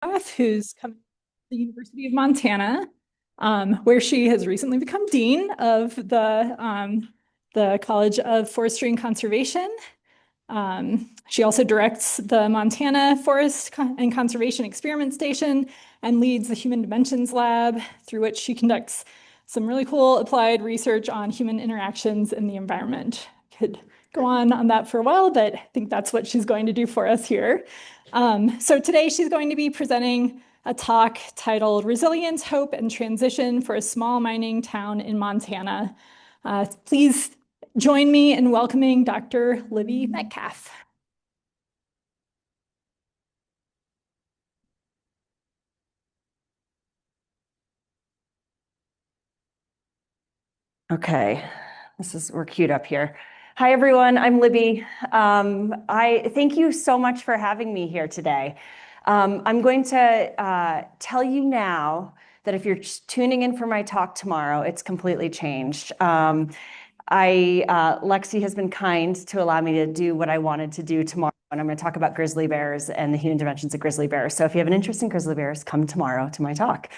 Metcalf, who's come to the University of Montana, where she has recently become dean of the College of Forestry and Conservation. She also directs the Montana Forest and Conservation Experiment Station and leads the Human Dimensions Lab, through which she conducts some really cool applied research on human interactions in the environment. Could go on that for a while, but I think that's what she's going to do for us here. So today she's going to be presenting a talk titled Resilience, Hope, and Transition for a Small Mining Town in Montana. Please join me in welcoming Dr. Libby Metcalf. Okay, we're queued up here. Hi, everyone. I'm Libby. I thank you so much for having me here today. I'm going to tell you now that if you're tuning in for my talk tomorrow, it's completely changed. Lexi has been kind to allow me to do what I wanted to do tomorrow, and I'm going to talk about grizzly bears and the human dimensions of grizzly bears. So if you have an interest in grizzly bears, come tomorrow to my talk.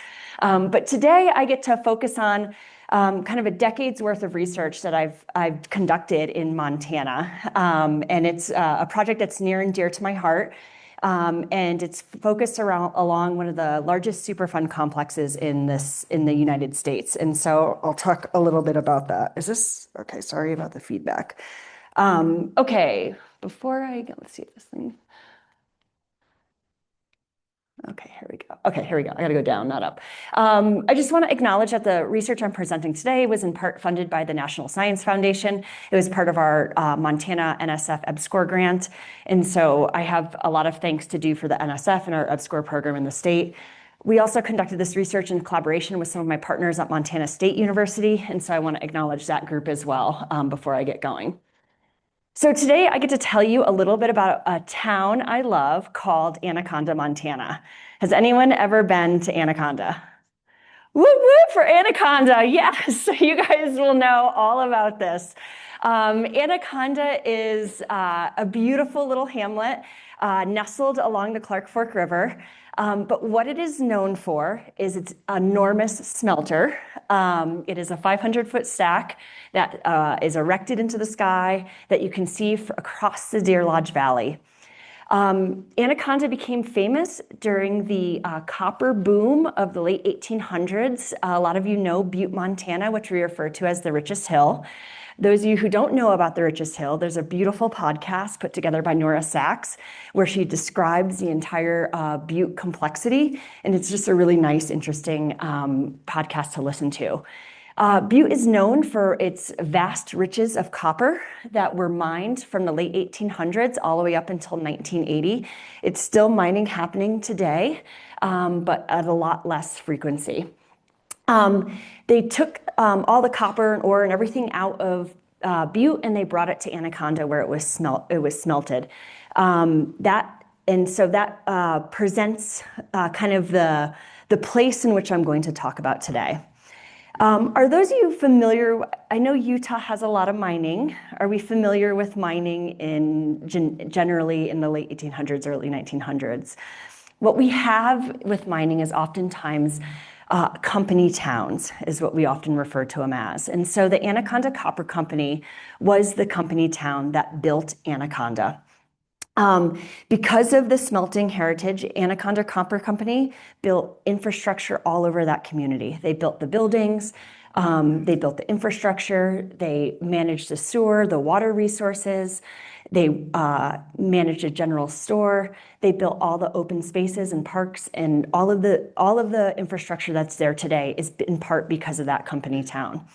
But today I get to focus on kind of a decade's worth of research that I've conducted in Montana. And it's a project that's near and dear to my heart. And it's focused along one of the largest Superfund complexes in the United States. And so I'll talk a little bit about that. Is this okay? Sorry about the feedback. Okay, before I go, let's see if this thing. Okay, here we go. Okay, here we go. I gotta go down, not up. I just want to acknowledge that the research I'm presenting today was in part funded by the National Science Foundation. It was part of our Montana NSF EBSCOR grant. And so I have a lot of thanks to do for the NSF and our EBSCOR program in the state. We also conducted this research in collaboration with some of my partners at Montana State University. And so I want to acknowledge that group as well before I get going. So today I get to tell you a little bit about a town I love called Anaconda, Montana. Has anyone ever been to Anaconda? Woo woo for Anaconda, yes, you guys will know all about this. Anaconda is a beautiful little hamlet nestled along the Clark Fork River. But what it is known for is its enormous smelter. It is a 500-foot stack that is erected into the sky that you can see across the Deer Lodge Valley. Anaconda became famous during the copper boom of the late 1800s. A lot of you know Butte, Montana, which we refer to as the richest hill. Those of you who don't know about the richest hill, there's a beautiful podcast put together by Nora Sachs where she describes the entire Butte complexity. And it's just a really nice, interesting podcast to listen to. Butte is known for its vast riches of copper that were mined from the late 1800s all the way up until 1980. It's still mining happening today, but at a lot less frequency. They took all the copper and ore and everything out of Butte, and they brought it to Anaconda where it was smelted. That presents kind of the place in which I'm going to talk about today. Are those of you familiar? I know Utah has a lot of mining. Are we familiar with mining generally in the late 1800s, early 1900s? What we have with mining is oftentimes company towns is what we often refer to them as. And so the Anaconda Copper Company was the company town that built Anaconda. Because of the smelting heritage, Anaconda Copper Company built infrastructure all over that community. They built the buildings, they built the infrastructure, they managed the sewer, the water resources, they managed a general store, they built all the open spaces and parks, and all of the infrastructure that's there today is in part because of that company town.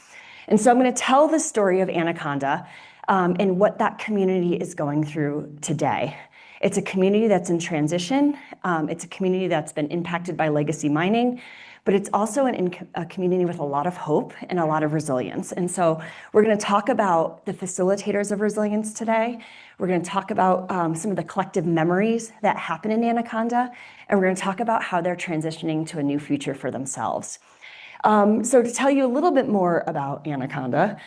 And so I'm going to tell the story of Anaconda and what that community is going through today. It's a community that's in transition. It's a community that's been impacted by legacy mining, but it's also a community with a lot of hope and a lot of resilience. And so we're going to talk about the facilitators of resilience today. We're going to talk about some of the collective memories that happen in Anaconda, and we're going to talk about how they're transitioning to a new future for themselves. So to tell you a little bit more about Anaconda,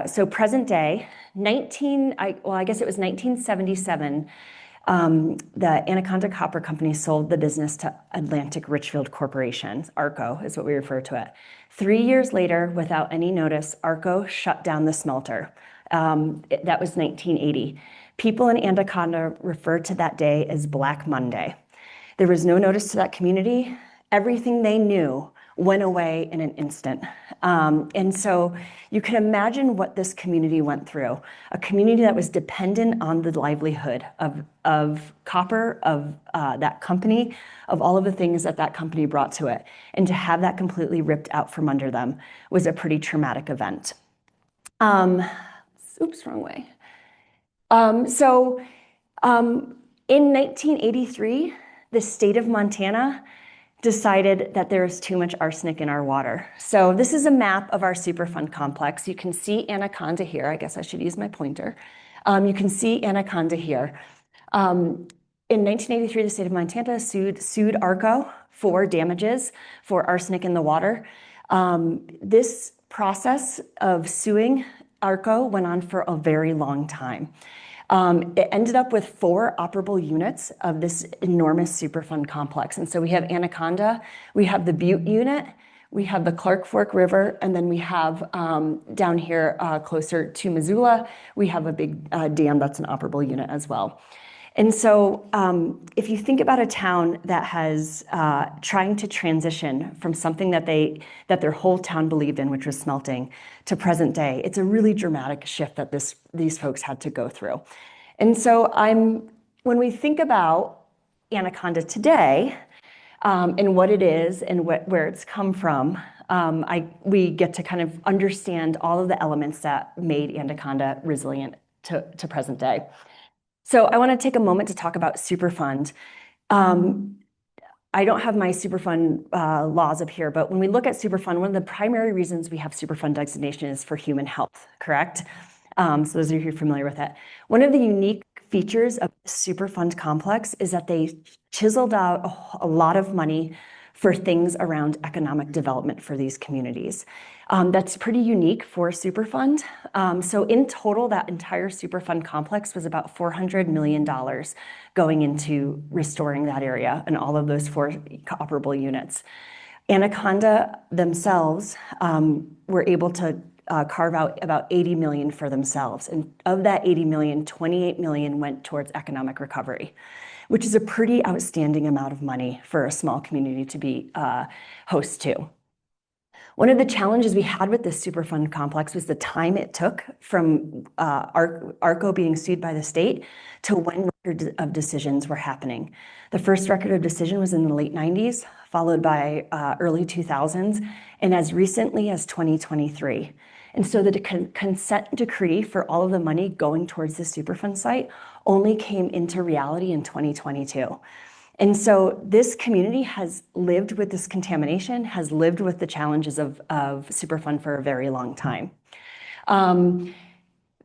so present day, I guess it was 1977, The Anaconda Copper Company sold the business to Atlantic Richfield Corporation. ARCO is what we refer to it. 3 years later, without any notice, ARCO shut down the smelter. That was 1980. People in Anaconda referred to that day as Black Monday. There was no notice to that community. Everything they knew went away in an instant. And so you can imagine what this community went through. A community that was dependent on the livelihood of copper, of that company, of all of the things that that company brought to it. And to have that completely ripped out from under them was a pretty traumatic event. Oops, wrong way. In 1983, the state of Montana decided that there is too much arsenic in our water. So this is a map of our Superfund complex. You can see Anaconda here. I guess I should use my pointer. You can see Anaconda here. In 1983, the state of Montana sued ARCO for damages for arsenic in the water. This process of suing ARCO went on for a very long time. It ended up with 4 operable units of this enormous Superfund complex. And so we have Anaconda, we have the Butte unit, we have the Clark Fork River, and then we have down here closer to Missoula, we have a big dam that's an operable unit as well. And so if you think about a town that has trying to transition from something that their whole town believed in, which was smelting, to present day, it's a really dramatic shift that these folks had to go through. And so when we think about Anaconda today and what it is and where it's come from, we get to kind of understand all of the elements that made Anaconda resilient to present day. So I want to take a moment to talk about Superfund. I don't have my Superfund laws up here, but when we look at Superfund, one of the primary reasons we have Superfund designation is for human health, correct? So those of you who are familiar with it. One of the unique features of the Superfund complex is that they chiseled out a lot of money for things around economic development for these communities. That's pretty unique for Superfund. So in total, that entire Superfund complex was about $400 million going into restoring that area and all of those 4 operable units. Anaconda themselves were able to carve out about 80 million for themselves. And of that 80 million, 28 million went towards economic recovery, which is a pretty outstanding amount of money for a small community to be host to. One of the challenges we had with this Superfund complex was the time it took from ARCO being sued by the state to when record of decisions were happening. The first record of decision was in the late 90s, followed by early 2000s, and as recently as 2023. And so the consent decree for all of the money going towards the Superfund site only came into reality in 2022. And so this community has lived with this contamination, has lived with the challenges of Superfund for a very long time.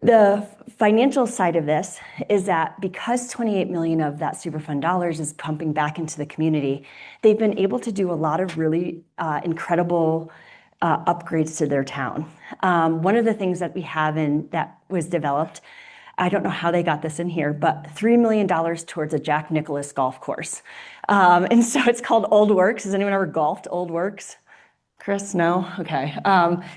The financial side of this is that because 28 million of that Superfund dollars is pumping back into the community, they've been able to do a lot of really incredible upgrades to their town. One of the things that we have that was developed, I don't know how they got this in here, but $3 million towards a Jack Nicklaus golf course. And so it's called Old Works. Has anyone ever golfed Old Works? Chris, no? Okay.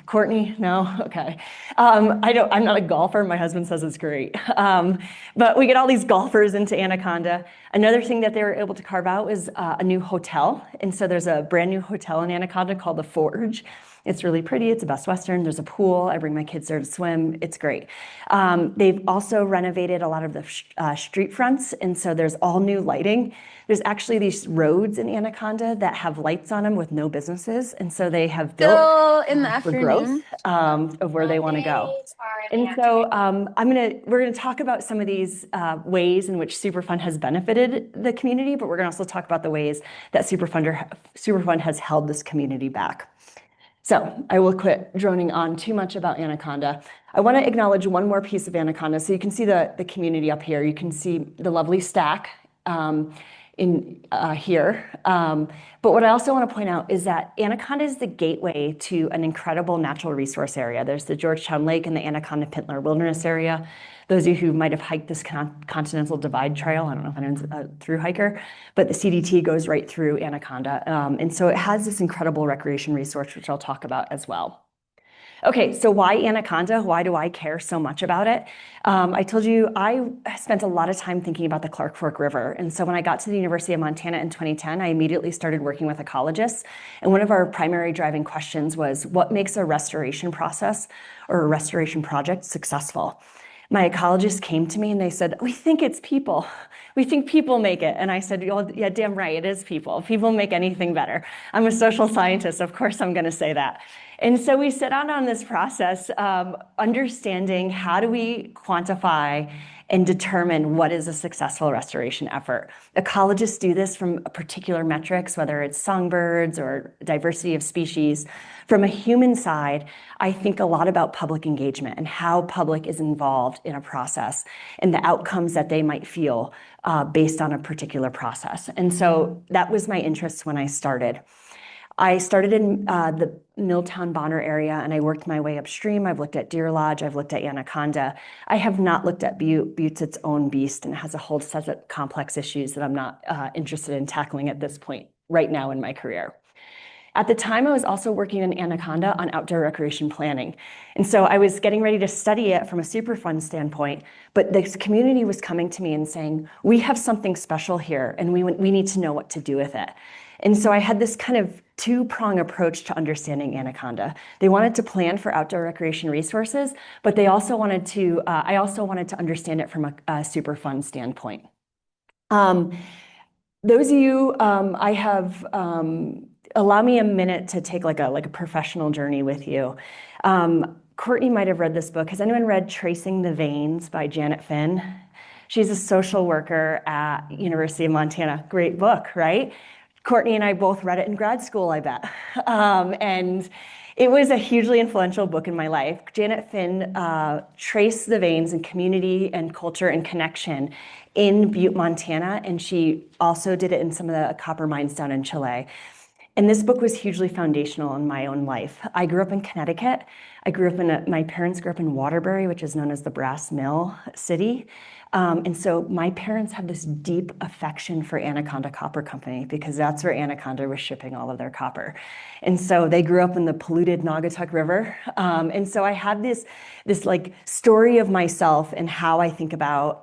Courtney, no? Okay. I'm not a golfer. My husband says it's great. But we get all these golfers into Anaconda. Another thing that they were able to carve out is a new hotel. And so there's a brand new hotel in Anaconda called the Forge. It's really pretty. It's a Best Western. There's a pool. I bring my kids there to swim. It's great. They've also renovated a lot of the street fronts. And so there's all new lighting. There's actually these roads in Anaconda that have lights on them with no businesses. And so they have built for growth of where they want to go. And so we're gonna talk about some of these ways in which Superfund has benefited the community, but we're gonna also talk about the ways that Superfund has held this community back. So I will quit droning on too much about Anaconda. I want to acknowledge one more piece of Anaconda. So you can see the community up here. You can see the lovely stack. in here. But what I also want to point out is that Anaconda is the gateway to an incredible natural resource area. There's the Georgetown Lake and the Anaconda-Pintler Wilderness Area. Those of you who might have hiked this Continental Divide Trail, I don't know if anyone's a through hiker, but the CDT goes right through Anaconda. And so it has this incredible recreation resource, which I'll talk about as well. Okay, so why Anaconda? Why do I care so much about it? I told you I spent a lot of time thinking about the Clark Fork River. And so when I got to the University of Montana in 2010, I immediately started working with ecologists. And one of our primary driving questions was what makes a restoration process or a restoration project successful? My ecologists came to me and they said, we think it's people. We think people make it. And I said, well, yeah, damn right, it is people. People make anything better. I'm a social scientist, of course I'm gonna say that. And so we set out on this process understanding how do we quantify and determine what is a successful restoration effort. Ecologists do this from particular metrics, whether it's songbirds or diversity of species. From a human side, I think a lot about public engagement and how public is involved in a process and the outcomes that they might feel based on a particular process. And so that was my interest when I started. I started in the Milltown Bonner area and I worked my way upstream. I've looked at Deer Lodge, I've looked at Anaconda. I have not looked at Butte. Butte's its own beast and has a whole set of complex issues that I'm not interested in tackling at this point right now in my career. At the time, I was also working in Anaconda on outdoor recreation planning. And so I was getting ready to study it from a Superfund standpoint, but this community was coming to me and saying, we have something special here and we need to know what to do with it. And so I had this kind of two-prong approach to understanding Anaconda. They wanted to plan for outdoor recreation resources, but they also wanted to, I also wanted to understand it from a Superfund standpoint. Those of you, I have, allow me a minute to take like a professional journey with you. Courtney might have read this book. Has anyone read Tracing the Veins by Janet Finn? She's a social worker at University of Montana. Great book, right? Courtney and I both read it in grad school, I bet. And it was a hugely influential book in my life. Janet Finn traced the veins in community and culture and connection in Butte, Montana, and she also did it in some of the copper mines down in Chile. And this book was hugely foundational in my own life. I grew up in Connecticut. My parents grew up in Waterbury, which is known as the Brass Mill City. And so my parents had this deep affection for Anaconda Copper Company because that's where Anaconda was shipping all of their copper. And so they grew up in the polluted Naugatuck River. And so I had this like story of myself and how I think about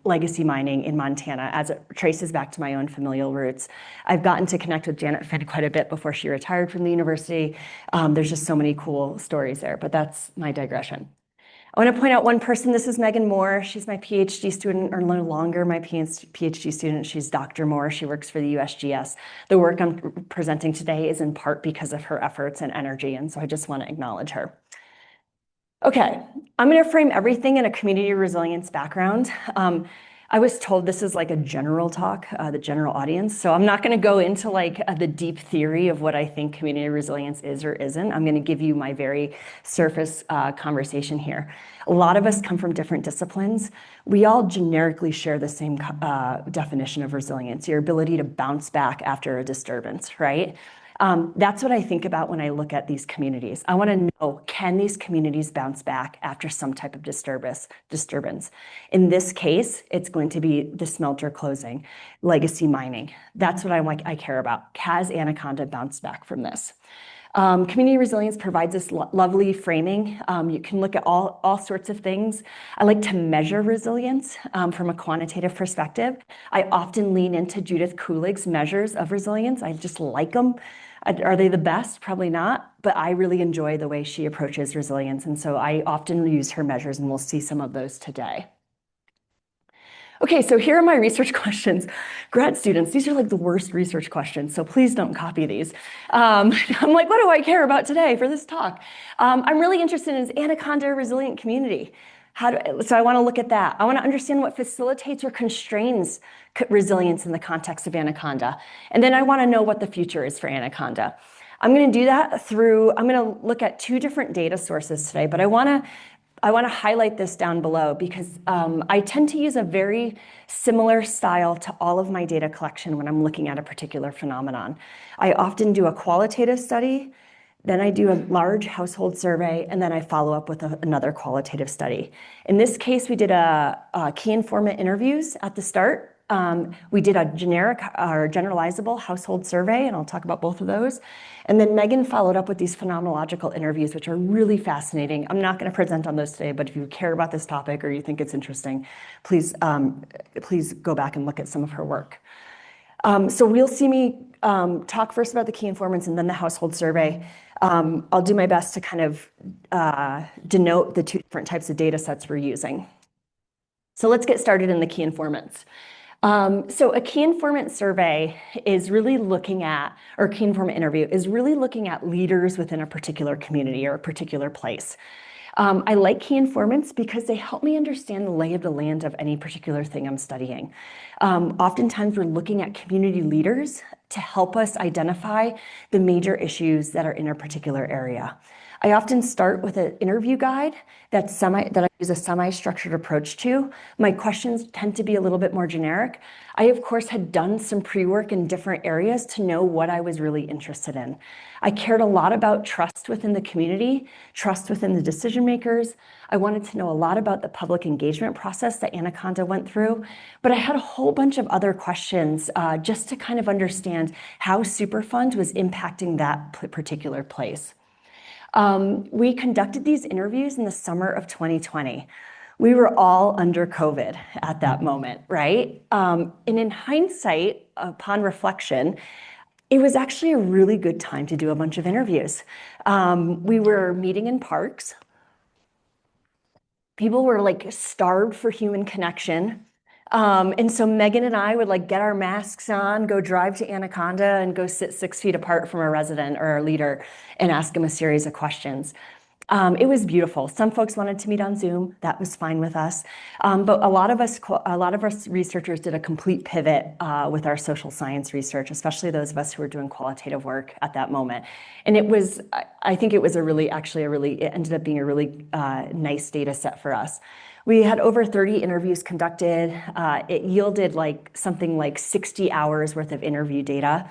legacy mining in Montana as it traces back to my own familial roots. I've gotten to connect with Janet Finn quite a bit before she retired from the university. There's just so many cool stories there, but that's my digression. I want to point out one person. This is Megan Moore. She's my PhD student, or no longer my PhD student. She's Dr. Moore. She works for the USGS. The work I'm presenting today is in part because of her efforts and energy, and so I just want to acknowledge her. Okay, I'm going to frame everything in a community resilience background. I was told this is like a general talk, the general audience. So I'm not going to go into like the deep theory of what I think community resilience is or isn't. I'm going to give you my very surface conversation here. A lot of us come from different disciplines. We all generically share the same definition of resilience, your ability to bounce back after a disturbance, right? That's what I think about when I look at these communities. I want to know, can these communities bounce back after some type of disturbance? In this case, it's going to be the smelter closing, legacy mining. That's what I care about. Has Anaconda bounced back from this? Community resilience provides this lovely framing. You can look at all sorts of things. I like to measure resilience from a quantitative perspective. I often lean into Judith Kulig's measures of resilience. I just like them. Are they the best? Probably not, but I really enjoy the way she approaches resilience. And so I often use her measures, and we'll see some of those today. Okay, so here are my research questions. Grad students, these are like the worst research questions, so please don't copy these. I'm like, what do I care about today for this talk? I'm really interested in, is Anaconda a resilient community? So I want to look at that. I want to understand what facilitates or constrains resilience in the context of Anaconda. And then I want to know what the future is for Anaconda. I'm going to do that I'm going to look at two different data sources today, but I want to I want to highlight this down below because I tend to use a very similar style to all of my data collection when I'm looking at a particular phenomenon. I often do a qualitative study, then I do a large household survey, and then I follow up with another qualitative study. In this case, we did a key informant interviews at the start. We did a generic or generalizable household survey, and I'll talk about both of those. And then Megan followed up with these phenomenological interviews, which are really fascinating. I'm not going to present on those today, but if you care about this topic or you think it's interesting, please go back and look at some of her work. So we'll see me talk first about the key informants and then the household survey. I'll do my best to kind of denote the two different types of data sets we're using. So let's get started in the key informants. So a key informant survey is really looking at, or key informant interview is really looking at leaders within a particular community or a particular place. I like key informants because they help me understand the lay of the land of any particular thing I'm studying. Oftentimes we're looking at community leaders to help us identify the major issues that are in a particular area. I often start with an interview guide that I use a semi-structured approach to. My questions tend to be a little bit more generic. I, of course, had done some pre-work in different areas to know what I was really interested in. I cared a lot about trust within the community, trust within the decision makers. I wanted to know a lot about the public engagement process that Anaconda went through, but I had a whole bunch of other questions just to kind of understand how Superfund was impacting that particular place. We conducted these interviews in the summer of 2020. We were all under COVID at that moment, right? And in hindsight, upon reflection, it was actually a really good time to do a bunch of interviews. We were meeting in parks. People were like starved for human connection. And so Megan and I would like get our masks on, go drive to Anaconda and go sit 6 feet apart from our resident or our leader and ask him a series of questions. It was beautiful. Some folks wanted to meet on Zoom. That was fine with us. But a lot of us researchers did a complete pivot with our social science research, especially those of us who were doing qualitative work at that moment. And I think it was it ended up being a really nice data set for us. We had over 30 interviews conducted. It yielded something like 60 hours worth of interview data.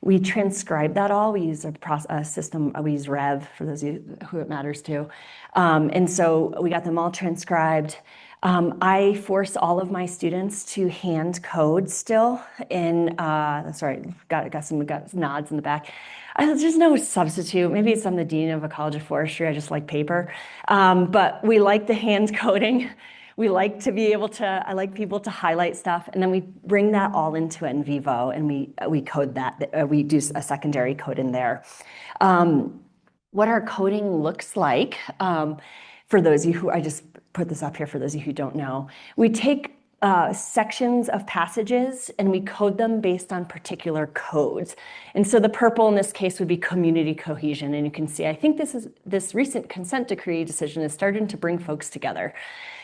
We transcribed that all. We use a system, we use Rev for those of you who it matters to. And so we got them all transcribed. I force all of my students to hand code still in, sorry, got some nods in the back. There's no substitute. Maybe it's I'm the dean of a college of forestry. I just like paper. But we like the hand coding. We like to be able to, I like people to highlight stuff, and then we bring that all into it in vivo, and we code that. We do a secondary code in there. What our coding looks like, for those of you who, I just put this up here for those of you who don't know, we take sections of passages and we code them based on particular codes. And so the purple in this case would be community cohesion. And you can see, I think this recent consent decree decision is starting to bring folks together.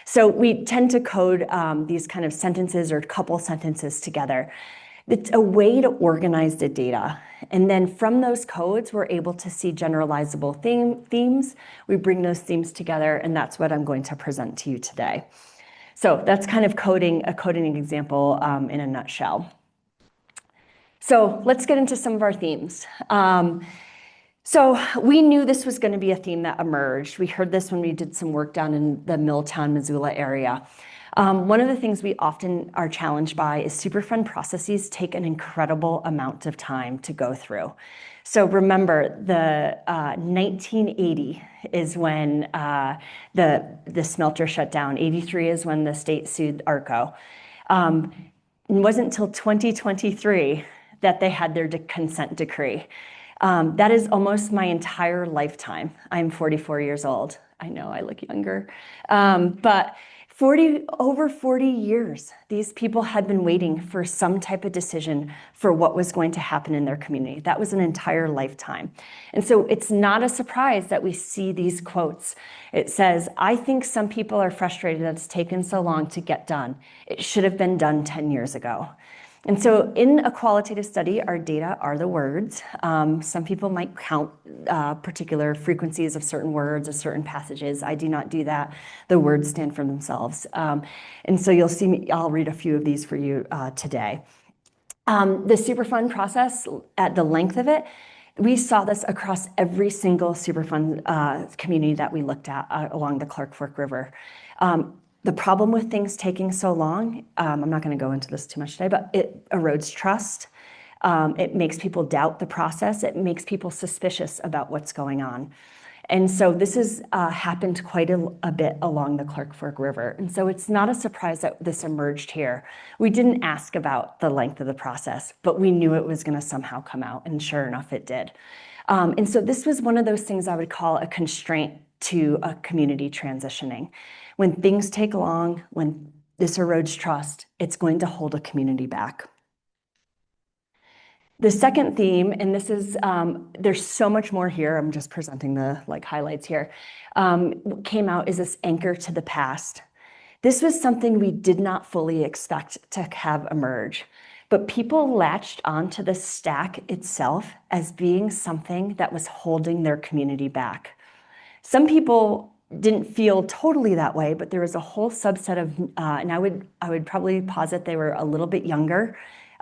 So we tend to code these kind of sentences or couple sentences together. It's a way to organize the data. And then from those codes, we're able to see generalizable themes. We bring those themes together, and that's what I'm going to present to you today. So that's kind of a coding example in a nutshell. So let's get into some of our themes. So we knew this was going to be a theme that emerged. We heard this when we did some work down in the Milltown, Missoula area. One of the things we often are challenged by is Superfund processes take an incredible amount of time to go through. So remember, the 1980 is when the smelter shut down. 83 is when the state sued ARCO. It wasn't until 2023 that they had their consent decree. That is almost my entire lifetime. I'm 44 years old. I know I look younger, but over 40 years, these people had been waiting for some type of decision for what was going to happen in their community. That was an entire lifetime. And so it's not a surprise that we see these quotes. It says, I think some people are frustrated that it's taken so long to get done. It should have been done 10 years ago. And so in a qualitative study, our data are the words. Some people might count particular frequencies of certain words or certain passages. I do not do that. The words stand for themselves. And so you'll see me, I'll read a few of these for you today. The Superfund process, at the length of it, we saw this across every single Superfund community that we looked at along the Clark Fork River. The problem with things taking so long, I'm not going to go into this too much today, but it erodes trust. It makes people doubt the process. It makes people suspicious about what's going on. And so this has happened quite a bit along the Clark Fork River. And so it's not a surprise that this emerged here. We didn't ask about the length of the process, but we knew it was going to somehow come out. And sure enough, it did. And so this was one of those things I would call a constraint to a community transitioning. When things take long, when this erodes trust, it's going to hold a community back. The second theme, and this is, there's so much more here, I'm just presenting the highlights here, came out is this anchor to the past. This was something we did not fully expect to have emerge, but people latched onto the stack itself as being something that was holding their community back. Some people didn't feel totally that way, but there was a whole subset of, and I would probably posit they were a little bit younger.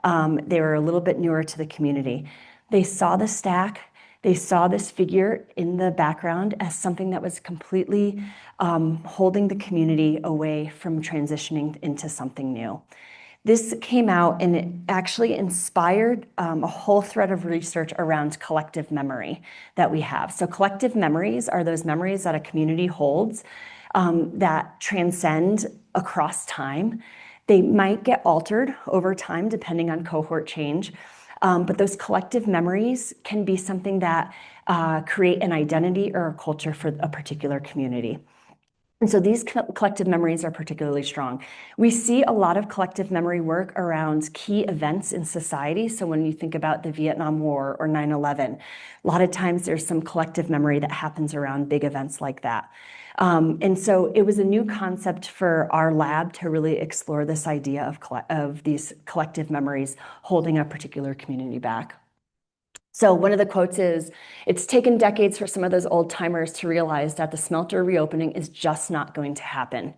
They were a little bit newer to the community. They saw the stack. They saw this figure in the background as something that was completely holding the community away from transitioning into something new. This came out and it actually inspired a whole thread of research around collective memory that we have. So collective memories are those memories that a community holds that transcend across time. They might get altered over time depending on cohort change, but those collective memories can be something that create an identity or a culture for a particular community. And so these collective memories are particularly strong. We see a lot of collective memory work around key events in society. So when you think about the Vietnam War or 9/11, a lot of times there's some collective memory that happens around big events like that. And so it was a new concept for our lab to really explore this idea of these collective memories holding a particular community back. So one of the quotes is, "It's taken decades for some of those old timers to realize that the smelter reopening is just not going to happen."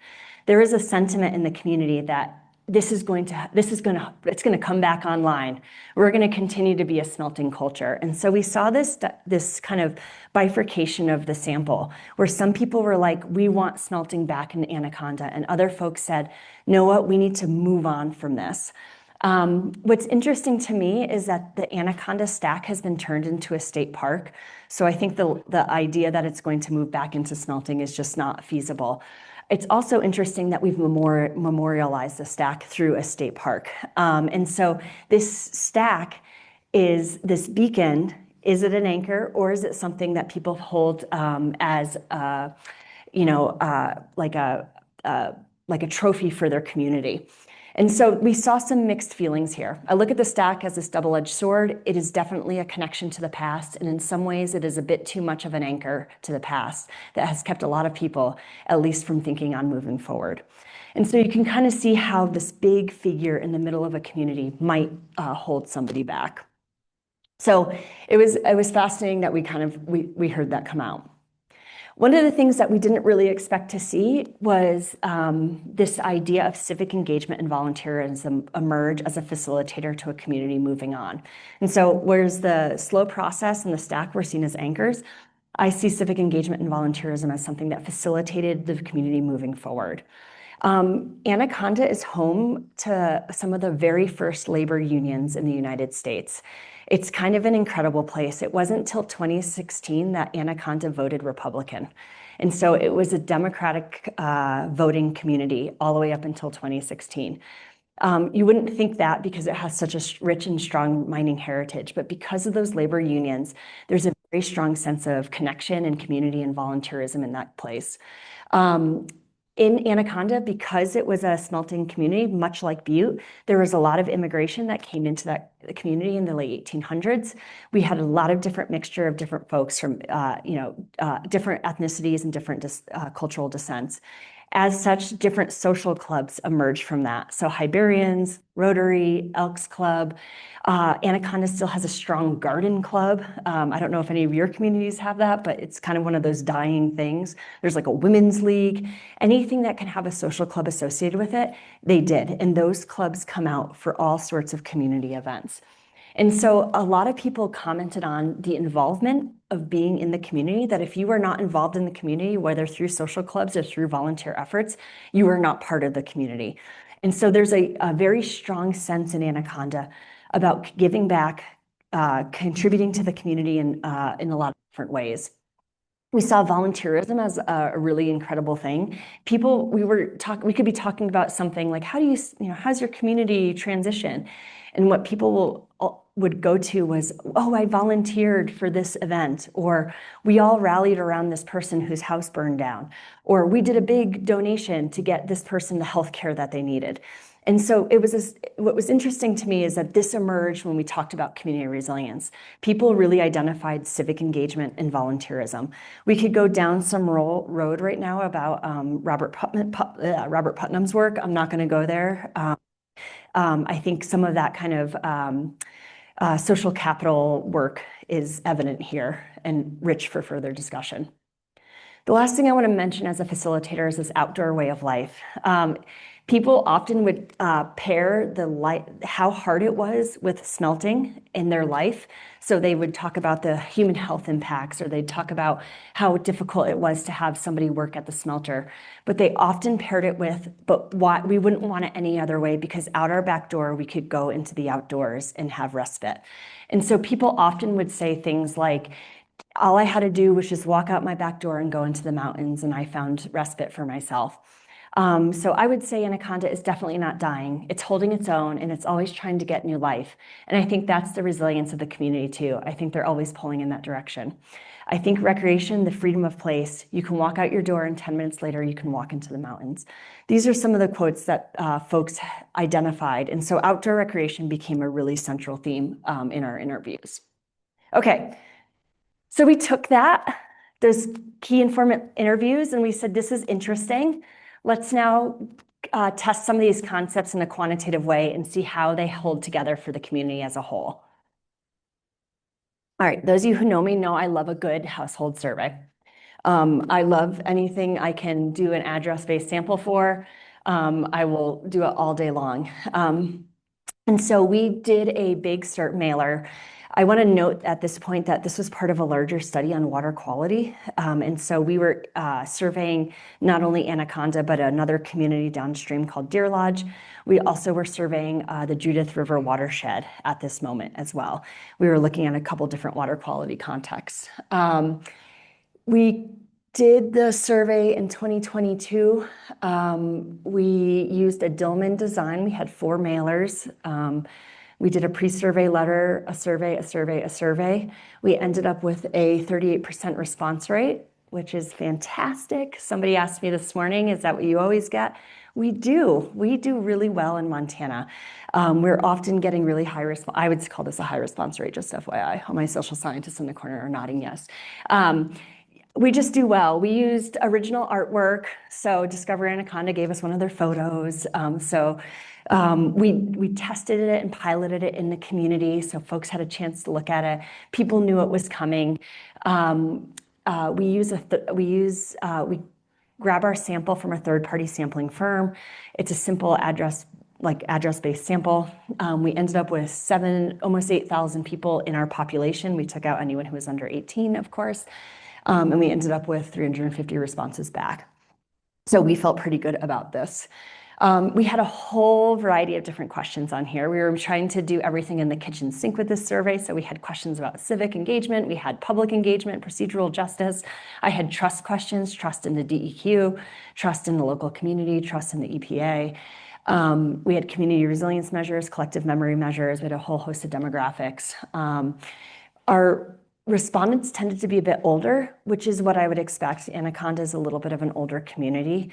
There is a sentiment in the community that it's going to come back online. We're going to continue to be a smelting culture. And so we saw this kind of bifurcation of the sample where some people were like, we want smelting back in Anaconda. And other folks said, know what, we need to move on from this. What's interesting to me is that the Anaconda stack has been turned into a state park. So I think the idea that it's going to move back into smelting is just not feasible. It's also interesting that we've memorialized the stack through a state park. And so this stack is this beacon. Is it an anchor or is it something that people hold as like a trophy for their community? And so we saw some mixed feelings here. I look at the stack as this double-edged sword. It is definitely a connection to the past. And in some ways, it is a bit too much of an anchor to the past that has kept a lot of people, at least from thinking on moving forward. And so you can kind of see how this big figure in the middle of a community might hold somebody back. So it was fascinating that we heard that come out. One of the things that we didn't really expect to see was this idea of civic engagement and volunteerism emerge as a facilitator to a community moving on. And so whereas the slow process and the stack were seen as anchors, I see civic engagement and volunteerism as something that facilitated the community moving forward. Anaconda is home to some of the very first labor unions in the United States. It's kind of an incredible place. It wasn't until 2016 that Anaconda voted Republican. And so it was a Democratic voting community all the way up until 2016. You wouldn't think that because it has such a rich and strong mining heritage, but because of those labor unions, there's a very strong sense of connection and community and volunteerism in that place. In Anaconda, because it was a smelting community, much like Butte, there was a lot of immigration that came into that community in the late 1800s. We had a lot of different mixture of different folks from, different ethnicities and different cultural descents. As such, different social clubs emerged from that. So Hibernians, Rotary, Elks Club. Anaconda still has a strong garden club. I don't know if any of your communities have that, but it's kind of one of those dying things. There's like a women's league. Anything that can have a social club associated with it, they did. And those clubs come out for all sorts of community events. And so a lot of people commented on the involvement of being in the community, that if you are not involved in the community, whether through social clubs or through volunteer efforts, you are not part of the community. And so there's a very strong sense in Anaconda about giving back, contributing to the community in a lot of different ways. We saw volunteerism as a really incredible thing. We could be talking about something like, how's your community transition? And what people would go to was, oh, I volunteered for this event, or we all rallied around this person whose house burned down, or we did a big donation to get this person the health care that they needed. And so what was interesting to me is that this emerged when we talked about community resilience. People really identified civic engagement and volunteerism. We could go down some road right now about Robert Putnam's work. I'm not going to go there. I think some of that kind of social capital work is evident here and rich for further discussion. The last thing I want to mention as a facilitator is this outdoor way of life. People often would pair how hard it was with smelting in their life. So they would talk about the human health impacts, or they'd talk about how difficult it was to have somebody work at the smelter. But they often paired it with, but why we wouldn't want it any other way, because out our back door, we could go into the outdoors and have respite. And so people often would say things like, all I had to do was just walk out my back door and go into the mountains, and I found respite for myself. So I would say Anaconda is definitely not dying. It's holding its own, and it's always trying to get new life. And I think that's the resilience of the community too. I think they're always pulling in that direction. I think recreation, the freedom of place, you can walk out your door and 10 minutes later, you can walk into the mountains. These are some of the quotes that folks identified. And so outdoor recreation became a really central theme in our interviews. Okay, so we took those key informant interviews, and we said, this is interesting. Let's now test some of these concepts in a quantitative way and see how they hold together for the community as a whole. All right, those of you who know me know I love a good household survey. I love anything I can do an address-based sample for. I will do it all day long. And so we did a big CERT mailer. I want to note at this point that this was part of a larger study on water quality. And so we were surveying not only Anaconda, but another community downstream called Deer Lodge. We also were surveying the Judith River watershed at this moment as well. We were looking at a couple different water quality contexts. We did the survey in 2022. We used a Dillman design. We had 4 mailers. We did a pre-survey letter, a survey. We ended up with a 38% response rate, which is fantastic. Somebody asked me this morning, is that what you always get? We do really well in Montana. We're often getting really high response. I would call this a high response rate, just FYI. All my social scientists in the corner are nodding yes. We just do well. We used original artwork. So Discover Anaconda gave us one of their photos. We tested it and piloted it in the community, so folks had a chance to look at it. People knew it was coming. We grab our sample from a third-party sampling firm. It's a simple address-based sample. We ended up with almost 8,000 people in our population. We took out anyone who was under 18, of course. And we ended up with 350 responses back. So we felt pretty good about this. We had a whole variety of different questions on here. We were trying to do everything in the kitchen sink with this survey. So we had questions about civic engagement. We had public engagement, procedural justice. I had trust questions, trust in the DEQ, trust in the local community, trust in the EPA. We had community resilience measures, collective memory measures. We had a whole host of demographics. Our respondents tended to be a bit older, which is what I would expect. Anaconda is a little bit of an older community.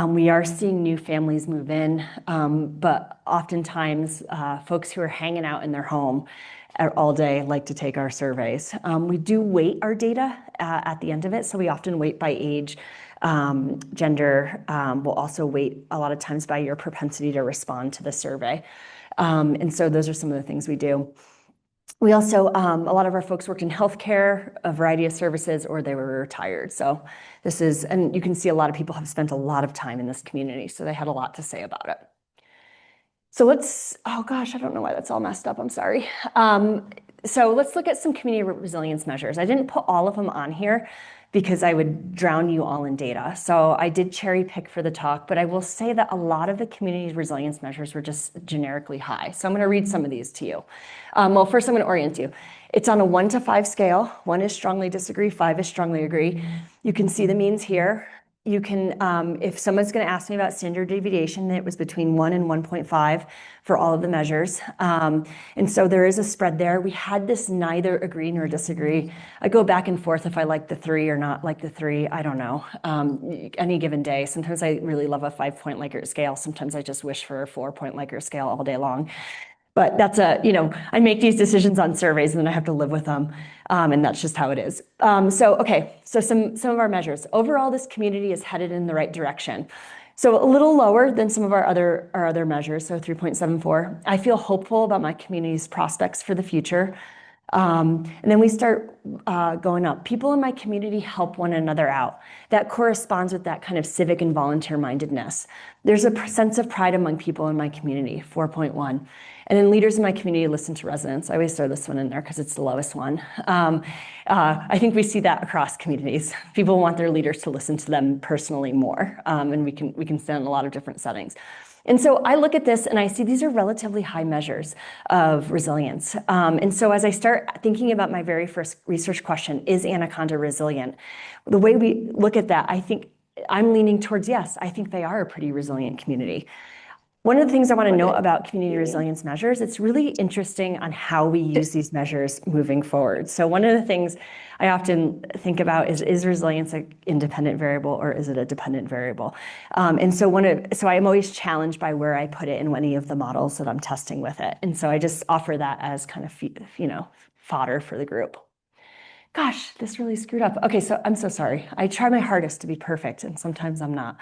We are seeing new families move in, but oftentimes folks who are hanging out in their home all day like to take our surveys. We do weight our data at the end of it, so we often weight by age, gender. We'll also weight a lot of times by your propensity to respond to the survey. And so those are some of the things we do. We also, a lot of our folks worked in healthcare, a variety of services, or they were retired. So this is, and you can see a lot of people have spent a lot of time in this community, so they had a lot to say about it. So let's, oh gosh, I don't know why that's all messed up, I'm sorry. So let's look at some community resilience measures. I didn't put all of them on here because I would drown you all in data. So I did cherry pick for the talk, but I will say that a lot of the community resilience measures were just generically high. So I'm gonna read some of these to you. Well, first I'm gonna orient you. It's on a 1 to 5 scale. 1 is strongly disagree, 5 is strongly agree. You can see the means here. You can, if someone's going to ask me about standard deviation, it was between 1 and 1.5 for all of the measures. And so there is a spread there. We had this neither agree nor disagree. I go back and forth if I like the 3 or not like the 3. I don't know. Any given day. Sometimes I really love a 5-point Likert scale. Sometimes I just wish for a 4-point Likert scale all day long. But that's I make these decisions on surveys and then I have to live with them. And that's just how it is. So some of our measures. Overall, this community is headed in the right direction. So a little lower than some of our other measures, so 3.74. I feel hopeful about my community's prospects for the future. And then we start going up. People in my community help one another out. That corresponds with that kind of civic and volunteer mindedness. There's a sense of pride among people in my community, 4.1. And then leaders in my community listen to residents. I always throw this one in there because it's the lowest one. I think we see that across communities. People want their leaders to listen to them personally more, and we can stand in a lot of different settings. And so I look at this and I see these are relatively high measures of resilience. And so as I start thinking about my very first research question, is Anaconda resilient? The way we look at that, I think I'm leaning towards yes, I think they are a pretty resilient community. One of the things I want to note about community resilience measures, it's really interesting on how we use these measures moving forward. So one of the things I often think about is resilience an independent variable or is it a dependent variable? And so I'm always challenged by where I put it in any of the models that I'm testing with it. And so I just offer that as kind of, fodder for the group. Gosh, this really screwed up. Okay, so I'm so sorry. I try my hardest to be perfect, and sometimes I'm not.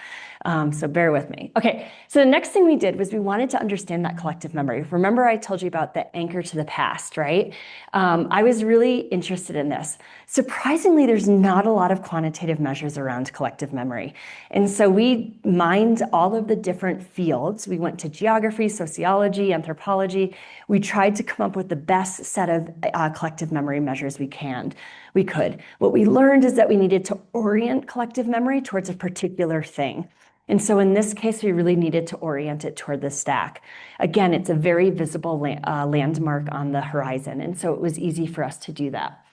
So bear with me. Okay, so the next thing we did was we wanted to understand that collective memory. Remember I told you about the anchor to the past, right? I was really interested in this. Surprisingly, there's not a lot of quantitative measures around collective memory. And so we mined all of the different fields. We went to geography, sociology, anthropology. We tried to come up with the best set of collective memory measures we could. What we learned is that we needed to orient collective memory towards a particular thing. And so in this case, we really needed to orient it toward the stack. Again, it's a very visible landmark on the horizon. And so it was easy for us to do that.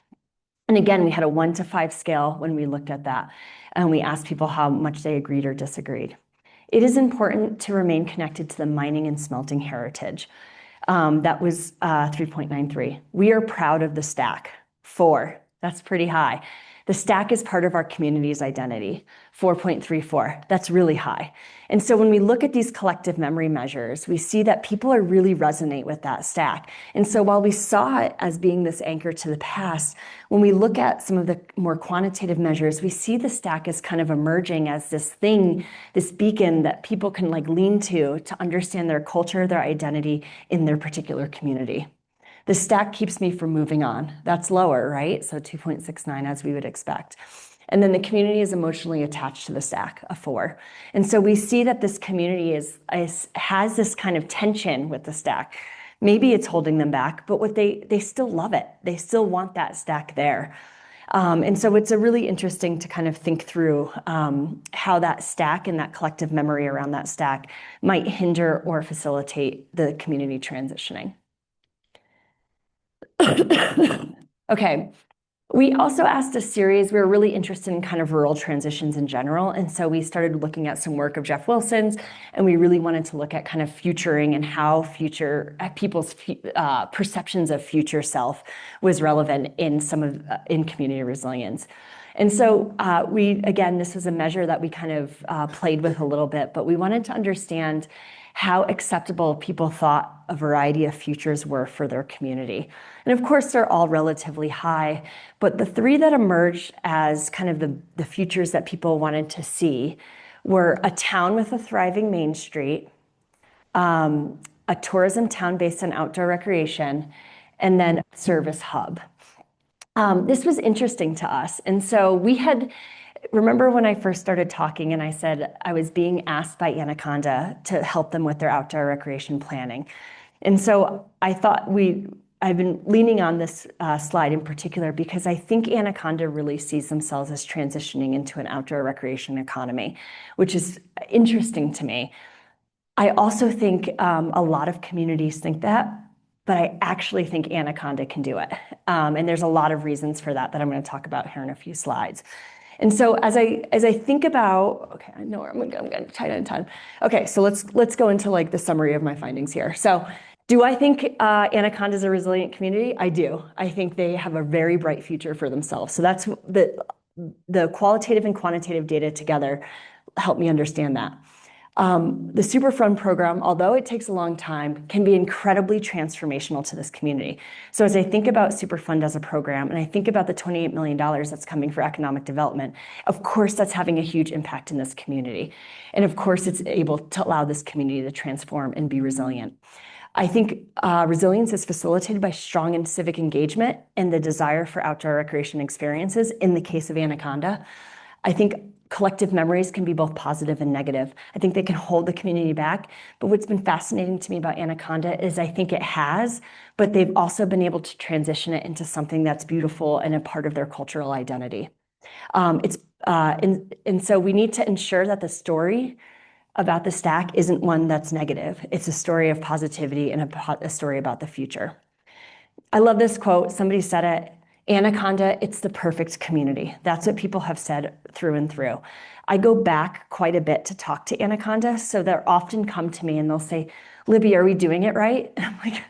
And again, we had a 1 to 5 scale when we looked at that. And we asked people how much they agreed or disagreed. It is important to remain connected to the mining and smelting heritage. That was 3.93. We are proud of the stack. 4. That's pretty high. The stack is part of our community's identity. 4.34. That's really high. And so when we look at these collective memory measures, we see that people are really resonate with that stack. And so while we saw it as being this anchor to the past, when we look at some of the more quantitative measures, we see the stack as kind of emerging as this thing, this beacon that people can lean to understand their culture, their identity in their particular community. The stack keeps me from moving on. That's lower, right? So 2.69 as we would expect. And then the community is emotionally attached to the stack, a 4. And so we see that this community has this kind of tension with the stack. Maybe it's holding them back, but they still love it. They still want that stack there. And so it's a really interesting to kind of think through how that stack and that collective memory around that stack might hinder or facilitate the community transitioning. Okay, we also asked a series, we were really interested in kind of rural transitions in general. And so we started looking at some work of Jeff Wilson's, and we really wanted to look at kind of futuring and how people's perceptions of future self was relevant in in community resilience. And so again, this was a measure that we kind of played with a little bit, but we wanted to understand how acceptable people thought a variety of futures were for their community. And of course, they're all relatively high, but the three that emerged as kind of the futures that people wanted to see were a town with a thriving Main Street, a tourism town based on outdoor recreation, and then a service hub. This was interesting to us. And so remember when I first started talking and I said I was being asked by Anaconda to help them with their outdoor recreation planning. And so I thought I've been leaning on this slide in particular because I think Anaconda really sees themselves as transitioning into an outdoor recreation economy, which is interesting to me. I also think a lot of communities think that, but I actually think Anaconda can do it. And there's a lot of reasons for that I'm going to talk about here in a few slides. And so as I think about, okay, I know I'm going tight on time. Okay, so let's go into like the summary of my findings here. So do I think Anaconda is a resilient community? I do. I think they have a very bright future for themselves. So that's the qualitative and quantitative data together help me understand that. The Superfund program, although it takes a long time, can be incredibly transformational to this community. So as I think about Superfund as a program, and I think about the $28 million that's coming for economic development, of course, that's having a huge impact in this community. And of course, it's able to allow this community to transform and be resilient. I think resilience is facilitated by strong and civic engagement and the desire for outdoor recreation experiences in the case of Anaconda. I think collective memories can be both positive and negative. I think they can hold the community back. But what's been fascinating to me about Anaconda is I think it has, but they've also been able to transition it into something that's beautiful and a part of their cultural identity. And so we need to ensure that the story about the stack isn't one that's negative. It's a story of positivity and a story about the future. I love this quote. Somebody said it. Anaconda, it's the perfect community. That's what people have said through and through. I go back quite a bit to talk to Anaconda, so they'll often come to me and they'll say, Libby, are we doing it right? And I'm like,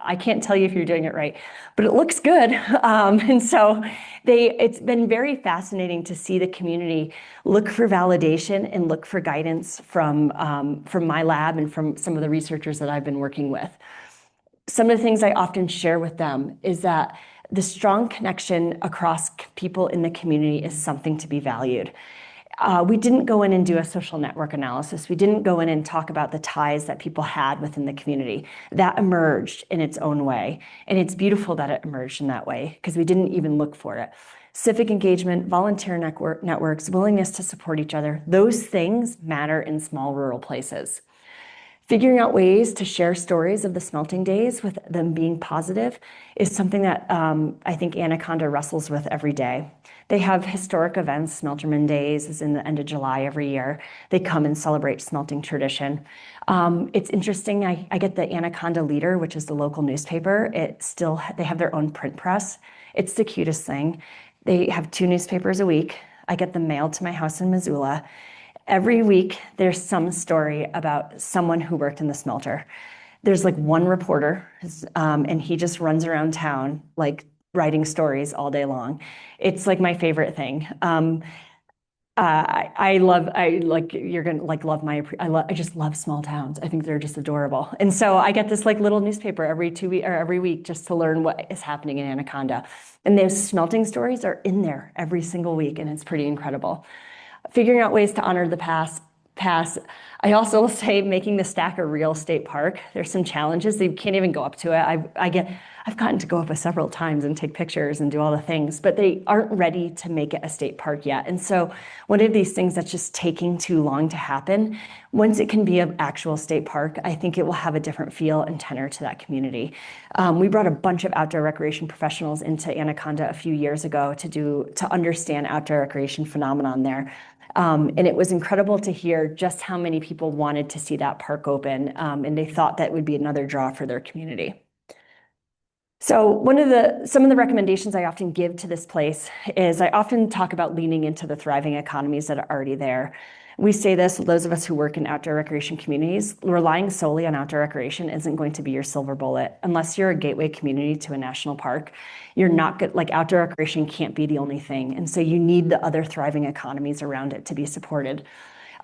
I can't tell you if you're doing it right, but it looks good. And so it's been very fascinating to see the community look for validation and look for guidance from my lab and from some of the researchers that I've been working with. Some of the things I often share with them is that the strong connection across people in the community is something to be valued. We didn't go in and do a social network analysis. We didn't go in and talk about the ties that people had within the community. That emerged in its own way. And it's beautiful that it emerged in that way because we didn't even look for it. Civic engagement, volunteer networks, willingness to support each other, those things matter in small rural places. Figuring out ways to share stories of the smelting days with them being positive is something that I think Anaconda wrestles with every day. They have historic events. Smelterman Days is in the end of July every year. They come and celebrate smelting tradition. It's interesting. I get the Anaconda Leader, which is the local newspaper. They have their own print press. It's the cutest thing. They have 2 newspapers a week. I get them mailed to my house in Missoula. Every week, there's some story about someone who worked in the smelter. There's like one reporter, and he just runs around town, like writing stories all day long. It's like my favorite thing. I just love small towns. I think they're just adorable. And so I get this like little newspaper every week just to learn what is happening in Anaconda. And those smelting stories are in there every single week, and it's pretty incredible. Figuring out ways to honor the past. I also will say making the stack a real state park. There's some challenges. You can't even go up to it. I've gotten to go up several times and take pictures and do all the things, but they aren't ready to make it a state park yet. And so one of these things that's just taking too long to happen, once it can be an actual state park, I think it will have a different feel and tenor to that community. We brought a bunch of outdoor recreation professionals into Anaconda a few years ago to understand outdoor recreation phenomenon there. And it was incredible to hear just how many people wanted to see that park open, and they thought that would be another draw for their community. So some of the recommendations I often give to this place is I often talk about leaning into the thriving economies that are already there. We say this, those of us who work in outdoor recreation communities, relying solely on outdoor recreation isn't going to be your silver bullet. Unless you're a gateway community to a national park, you're not good, like outdoor recreation can't be the only thing. And so you need the other thriving economies around it to be supported.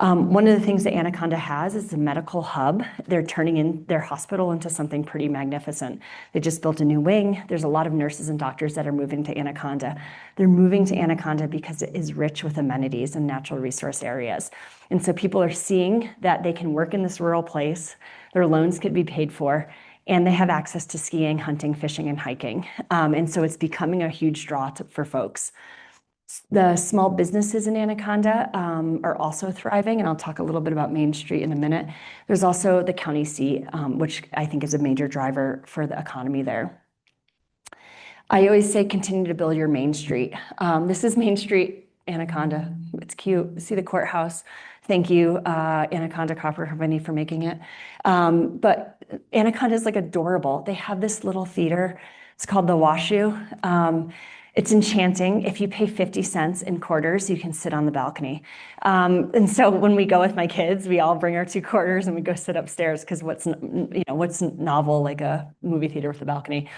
One of the things that Anaconda has is a medical hub. They're turning in their hospital into something pretty magnificent. They just built a new wing. There's a lot of nurses and doctors that are moving to Anaconda. They're moving to Anaconda because it is rich with amenities and natural resource areas. And so people are seeing that they can work in this rural place, their loans could be paid for, and they have access to skiing, hunting, fishing, and hiking. And so it's becoming a huge draw for folks. The small businesses in Anaconda are also thriving, and I'll talk a little bit about Main Street in a minute. There's also the county seat, which I think is a major driver for the economy there. I always say continue to build your Main Street. This is Main Street, Anaconda. It's cute. See the courthouse. Thank you, Anaconda Copper Company, for making it. But Anaconda is like adorable. They have this little theater. It's called the Washoe. It's enchanting. If you pay 50 cents in quarters, you can sit on the balcony. And so when we go with my kids, we all bring our 2 quarters and we go sit upstairs because what's novel like a movie theater with a balcony?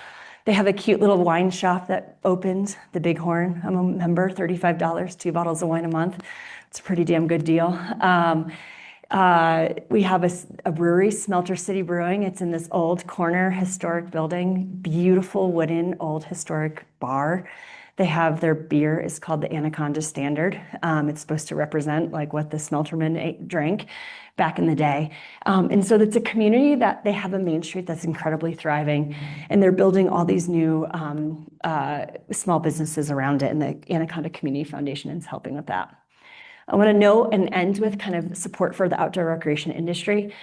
They have a cute little wine shop that opened, the Bighorn. I'm a member, $35, 2 bottles of wine a month. It's a pretty damn good deal. We have a brewery, Smelter City Brewing. It's in this old corner historic building, beautiful wooden old historic bar. They have their beer is called the Anaconda Standard. It's supposed to represent like what the smeltermen drank back in the day. And so it's a community that they have a Main Street that's incredibly thriving, and they're building all these new small businesses around it, and the Anaconda Community Foundation is helping with that. I want to note and end with kind of support for the outdoor recreation industry.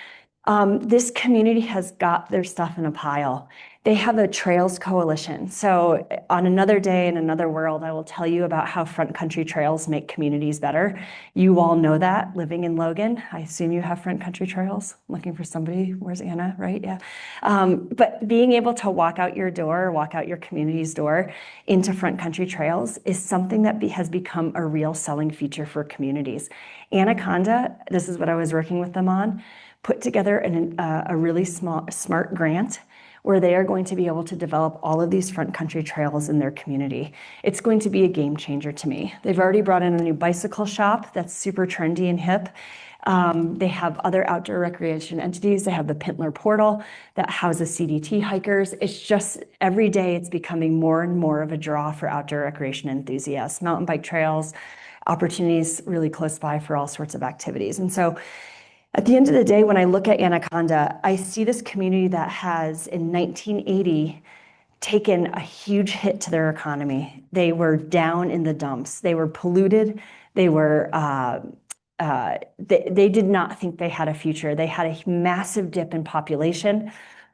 This community has got their stuff in a pile. They have a trails coalition. So on another day in another world, I will tell you about how front country trails make communities better. You all know that living in Logan. I assume you have front country trails. I'm looking for somebody. Where's Anna? Right? Yeah. But being able to walk out your door, walk out your community's door into front country trails is something that has become a real selling feature for communities. Anaconda, this is what I was working with them on, put together a really smart grant where they are going to be able to develop all of these front country trails in their community. It's going to be a game changer to me. They've already brought in a new bicycle shop that's super trendy and hip. They have other outdoor recreation entities. They have the Pintler Portal that houses CDT hikers. It's just every day it's becoming more and more of a draw for outdoor recreation enthusiasts, mountain bike trails, opportunities really close by for all sorts of activities. And so at the end of the day, when I look at Anaconda, I see this community that has, in 1980, taken a huge hit to their economy. They were down in the dumps. They were polluted. They did not think they had a future. They had a massive dip in population.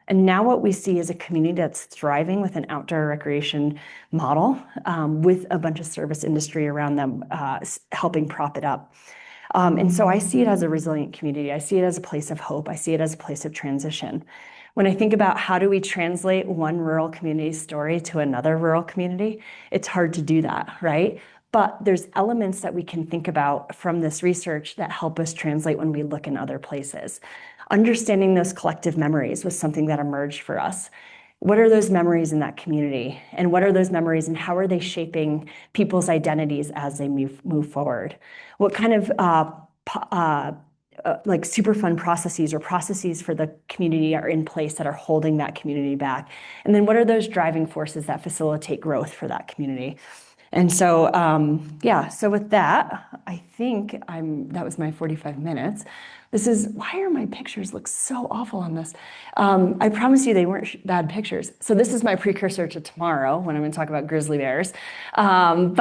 And now what we see is a community that's thriving with an outdoor recreation model with a bunch of service industry around them helping prop it up. And so I see it as a resilient community. I see it as a place of hope. I see it as a place of transition. When I think about how do we translate one rural community story to another rural community, it's hard to do that, right? But there's elements that we can think about from this research that help us translate when we look in other places. Understanding those collective memories was something that emerged for us. What are those memories in that community? And what are those memories and how are they shaping people's identities as they move forward? What kind of like super fun processes or processes for the community are in place that are holding that community back? And then what are those driving forces that facilitate growth for that community? And so, yeah, so with that, I think that was my 45 minutes. Why are my pictures look so awful on this? I promise you they weren't bad pictures. So this is my precursor to tomorrow when I'm going to talk about grizzly bears. At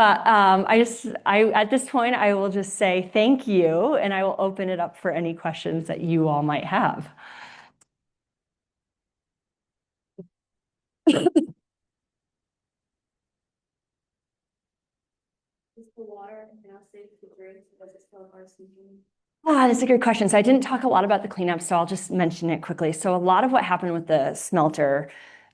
this point, I will just say thank you, and I will open it up for any questions that you all might have. Is the water now safe to drink? Does it still have arsenic? That's a good question. So I didn't talk a lot about the cleanup, so I'll just mention it quickly. So a lot of what happened with the smelter,